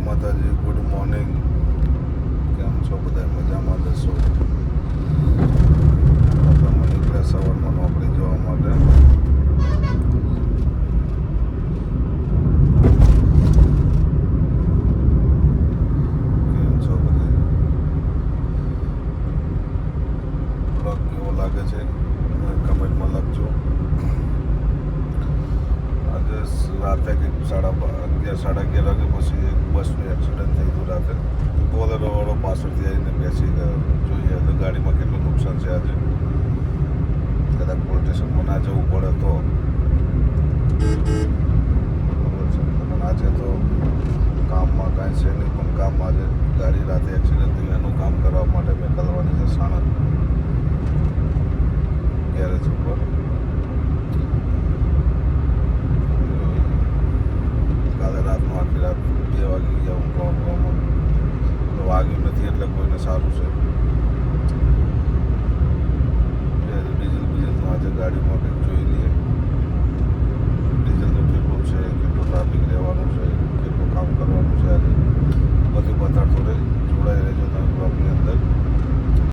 માતાજી, good morning. કેમ છો બધા? મજામાં જશો? તમે નીકળ્યા સવારમાં નોકરી જવા માટે. કેમ છો બધા? બ્લોગ કેવો લાગે છે કમેન્ટમાં લખજો. આજે રાતે કંઈક 11:30 વાગે પછી એક બસનું એક્સિડન્ટ થઈ ગયું રાતે. બોલેરોવાળો પાછળથી આવીને બેસી ગયો. જોઈએ તો ગાડીમાં કેટલું નુકસાન છે. આજે કદાચ પોલીસ સ્ટેશનમાં ના જવું પડે તો બરાબર છે. અને આજે તો કામમાં કાંઈ છે નહીં, પણ કામ આજે ગાડી રાતે એક્સિડન્ટ થયું એનું કામ કરવા માટે મેં કરવાની છે સાણંદ ગેરેજ ઉપર. કાલે રાતનું આખી રાત 2 વાગી ગયા ઊંઘવામાં. તો વાગ્યું નથી એટલે કોઈને સારું છે. ડીઝલ આજે ગાડીમાં કંઈક